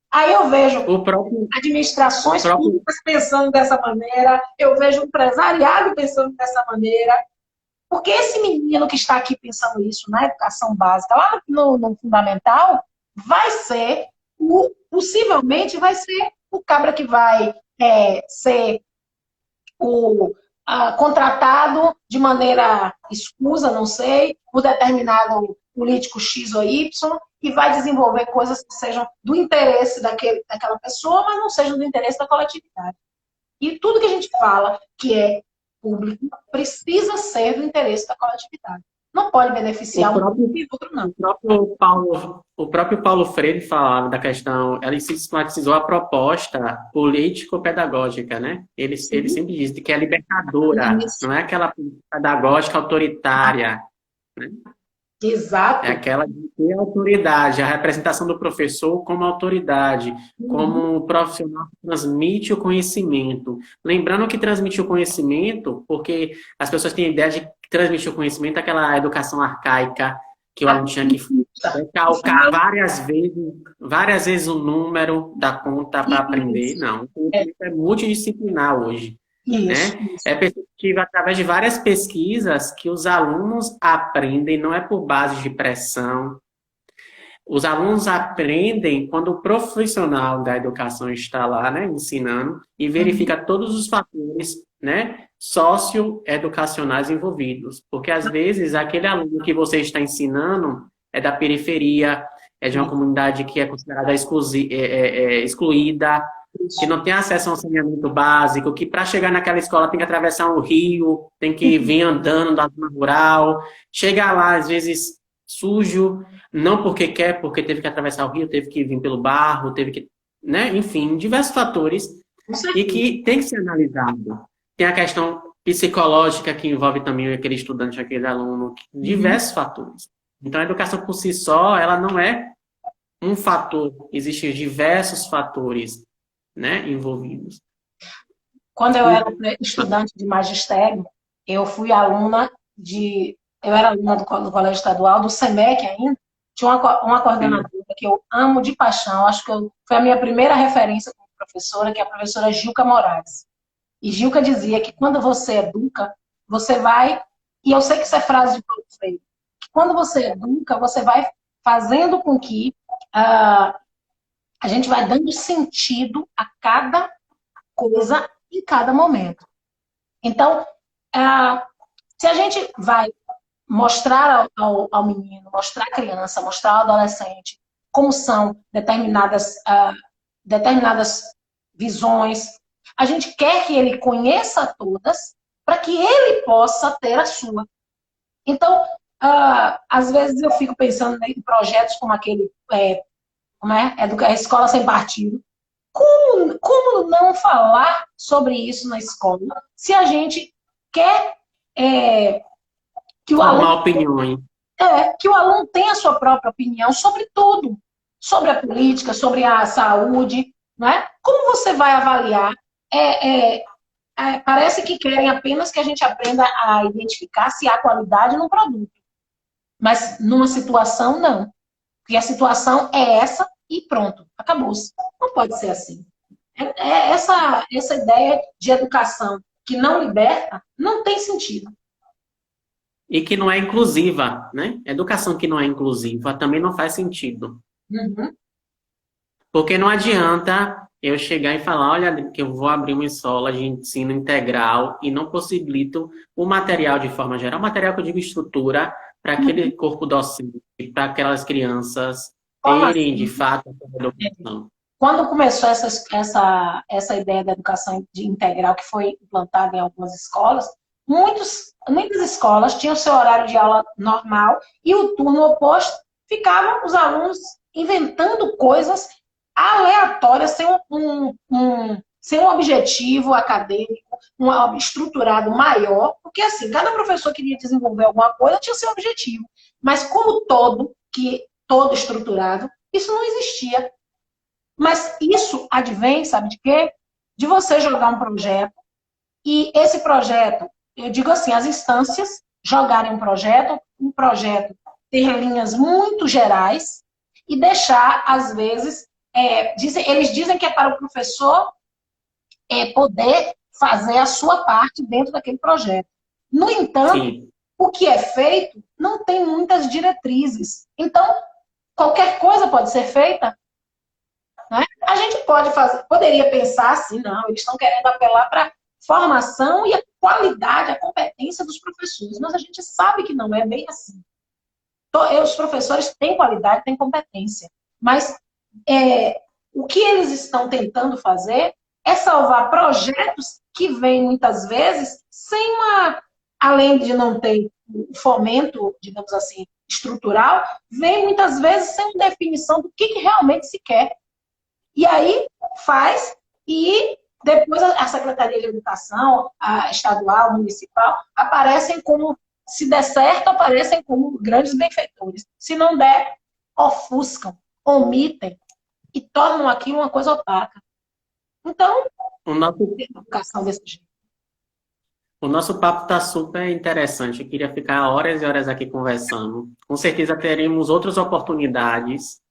Aí eu vejo administrações públicas pensando dessa maneira, eu vejo o empresariado pensando dessa maneira, porque esse menino que está aqui pensando isso na educação básica, lá no fundamental, vai ser, possivelmente vai ser o cabra que vai ser o contratado de maneira escusa, não sei, por determinado político X ou Y, e vai desenvolver coisas que sejam do interesse daquela pessoa, mas não sejam do interesse da coletividade. E tudo que a gente fala que é público precisa ser do interesse da coletividade. Não pode beneficiar um e outro não. O próprio Paulo Freire falava da questão, ele sistematizou a proposta político-pedagógica, né? Ele sempre diz que é libertadora, não é aquela pedagógica autoritária, né? Exato. É aquela de ter autoridade, a representação do professor como autoridade, como um profissional que transmite o conhecimento. Lembrando que transmitir o conhecimento, porque as pessoas têm a ideia de transmitir o conhecimento, aquela educação arcaica, que o aluno tinha que calcar várias vezes o número da conta para aprender. Não, o é multidisciplinar hoje. Né? É perceptível através de várias pesquisas que os alunos aprendem, não é por base de pressão. Os alunos aprendem quando o profissional da educação está lá, né, ensinando, e verifica todos os fatores, né, socioeducacionais envolvidos. Porque, às vezes, aquele aluno que você está ensinando é da periferia, é de uma comunidade que é considerada excluída, que não tem acesso a um saneamento básico, que para chegar naquela escola tem que atravessar um rio, tem que vir andando da zona rural, chegar lá, às vezes, sujo, não porque quer, porque teve que atravessar o rio, teve que vir pelo barro, teve que... né? Enfim, diversos fatores e que tem que ser analisado. Tem a questão psicológica que envolve também aquele estudante, aquele aluno, diversos fatores. Então, a educação por si só, ela não é um fator, existem diversos fatores, né, envolvidos. Quando eu era estudante de magistério, eu fui aluna eu era aluna do Colégio Estadual, do SEMEC ainda, tinha uma coordenadora que eu amo de paixão, acho que foi a minha primeira referência como professora, que é a professora Gilca Moraes. E Gilca dizia que quando você educa, você vai, e eu sei que isso é frase de Paulo Freire, que quando você educa, você vai fazendo com que a gente vai dando sentido a cada coisa em cada momento. Então, se a gente vai mostrar ao menino, mostrar à criança, mostrar ao adolescente como são determinadas visões, a gente quer que ele conheça todas para que ele possa ter a sua. Então, às vezes eu fico pensando em projetos como aquele, a Escola Sem Partido. Como não falar sobre isso na escola se a gente quer que o aluno tenha a sua própria opinião sobre tudo, sobre a política, sobre a saúde, não é? Como você vai avaliar? Parece que querem apenas que a gente aprenda a identificar se há qualidade no produto, mas numa situação não, porque a situação é essa e pronto, acabou-se. Não pode ser assim. Essa ideia de educação que não liberta não tem sentido. E que não é inclusiva, né? Educação que não é inclusiva também não faz sentido. Porque não adianta eu chegar e falar, olha, que eu vou abrir uma escola de ensino integral e não possibilito o material de forma geral, o material que eu digo estrutura para aquele corpo docente, para aquelas crianças terem, de fato, a educação. Quando começou essa ideia da educação integral que foi implantada em algumas escolas, muitas escolas tinham seu horário de aula normal e o turno oposto ficavam os alunos inventando coisas aleatórias, sem um objetivo acadêmico, estruturado maior, porque assim, cada professor queria desenvolver alguma coisa, tinha seu objetivo. Mas como todo estruturado, Isso não existia. Mas isso advém, sabe de quê? De você jogar um projeto e esse projeto, eu digo assim, as instâncias jogarem um projeto ter linhas muito gerais e deixar, às vezes, eles dizem que é para o professor poder fazer a sua parte dentro daquele projeto. No entanto, Sim. o que é feito não tem muitas diretrizes. Então, qualquer coisa pode ser feita, né? A gente poderia pensar assim, não, eles estão querendo apelar para a formação e a qualidade, a competência dos professores, mas a gente sabe que não é bem assim. Os professores têm qualidade, têm competência, mas o que eles estão tentando fazer é salvar projetos que vêm muitas vezes sem além de não ter fomento, digamos assim, estrutural, vem muitas vezes sem definição do que realmente se quer. E aí faz, e depois a Secretaria de Educação, a estadual, municipal, aparecem como, se der certo, aparecem como grandes benfeitores. Se não der, ofuscam, omitem e tornam aquilo uma coisa opaca. Então, O nosso, educação desse jeito. o nosso papo está super interessante. Eu queria ficar horas e horas aqui conversando. Com certeza teremos outras oportunidades.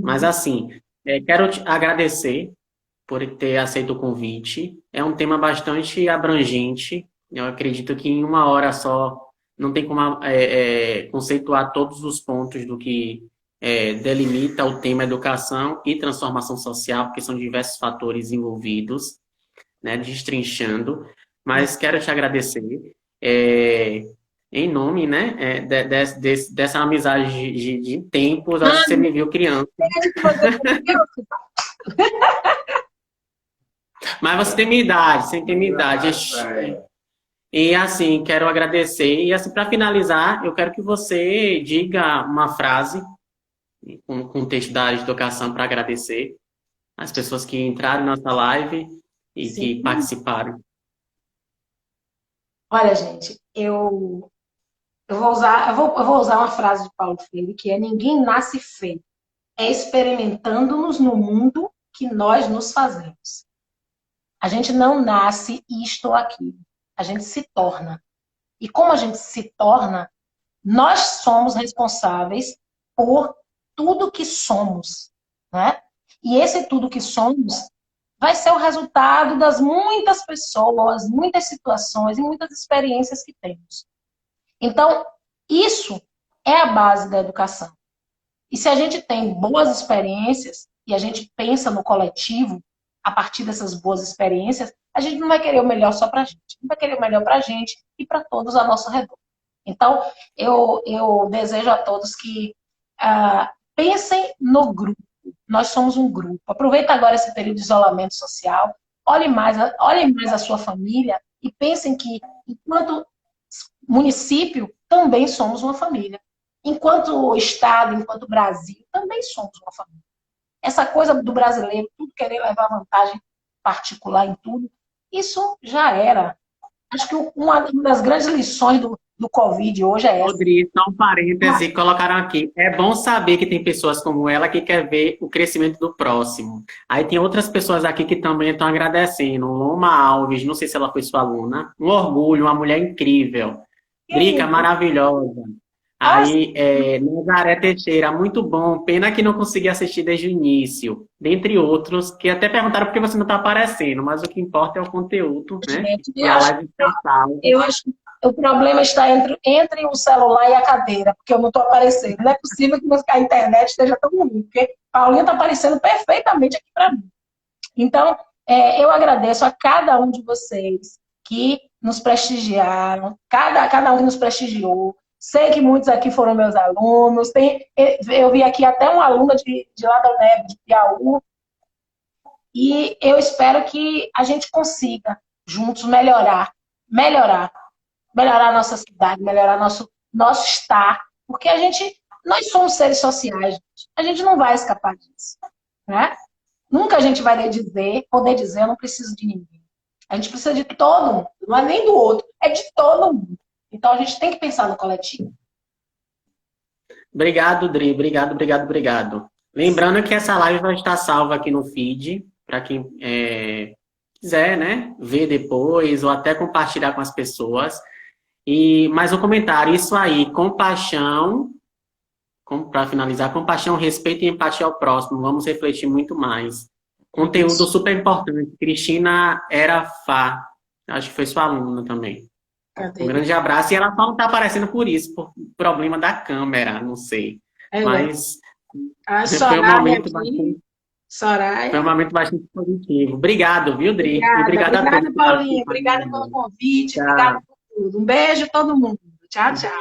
Mas assim, quero te agradecer por ter aceito o convite. É um tema bastante abrangente. Eu acredito que em uma hora só não tem como conceituar todos os pontos do que delimita o tema educação e transformação social, porque são diversos fatores envolvidos, né, destrinchando. Mas quero te agradecer. Em nome, né, dessa amizade de tempos, acho que você me viu criança. Mas você tem minha idade, você tem minha idade. E assim, quero agradecer. E assim, para finalizar, eu quero que você diga uma frase com o contexto da educação para agradecer as pessoas que entraram na nossa live e Sim. que participaram. Olha, gente, eu vou usar uma frase de Paulo Freire, que é: ninguém nasce feio. É experimentando-nos no mundo que nós nos fazemos. A gente não nasce isto ou aquilo. A gente se torna. E como a gente se torna, nós somos responsáveis por tudo que somos, né? E esse tudo que somos vai ser o resultado das muitas pessoas, muitas situações e muitas experiências que temos. Então, isso é a base da educação. E se a gente tem boas experiências e a gente pensa no coletivo, a partir dessas boas experiências, a gente não vai querer o melhor só para a gente. A gente vai querer o melhor para a gente e para todos ao nosso redor. Então, eu desejo a todos que pensem no grupo. Nós somos um grupo. Aproveita agora esse período de isolamento social. Olhem mais a sua família e pensem que, enquanto município, também somos uma família. Enquanto Estado, enquanto Brasil, também somos uma família. Essa coisa do brasileiro, tudo querer levar vantagem particular em tudo, isso já era. Acho que uma das grandes lições do Covid hoje é essa. Rodrigo, só um parêntese, colocaram aqui. É bom saber que tem pessoas como ela que quer ver o crescimento do próximo. Aí tem outras pessoas aqui que também estão agradecendo. Loma Alves, não sei se ela foi sua aluna. Um orgulho, uma mulher incrível. Drica, maravilhosa. Aí, Nazaré Teixeira, muito bom. Pena que não consegui assistir desde o início. Dentre outros, que até perguntaram por que você não está aparecendo, mas o que importa é o conteúdo, né? Gente, E a live está salva. eu acho que o problema está entre o celular e a cadeira, porque eu não estou aparecendo. Não é possível que a internet esteja tão ruim, porque Paulinha está aparecendo perfeitamente aqui para mim. Então, eu agradeço a cada um de vocês que nos prestigiaram, cada um que nos prestigiou. Sei que muitos aqui foram meus alunos. Eu vi aqui até uma aluna de lá da Neve, de Piauí. E eu espero que a gente consiga, juntos, melhorar a nossa cidade, melhorar nosso estar. Porque nós somos seres sociais, gente. A gente não vai escapar disso, né? Nunca a gente vai poder dizer, eu não preciso de ninguém. A gente precisa de todo mundo. Não é nem do outro, é de todo mundo. Então, a gente tem que pensar no coletivo. Obrigado, Dri. Obrigado. Lembrando que essa live vai estar salva aqui no feed, para quem quiser, né, ver depois ou até compartilhar com as pessoas. E mais um comentário, isso aí, compaixão, para finalizar, compaixão, respeito e empatia ao próximo. Vamos refletir muito mais. Conteúdo Isso. super importante. Cristina era Fá. Acho que foi sua aluna também. Um Cadê? grande abraço. E ela só não está aparecendo por isso, por problema da câmera, não sei. Ela. Mas A foi um Soraya momento aqui. bastante, foi um Soraya. momento bastante positivo. Obrigado, viu, Dri? E Obrigada. obrigado a todos Obrigada, que Paulinha. participaram. Obrigada pelo convite. Obrigada Tchau. por tudo. Um beijo a todo mundo. Tchau, tchau.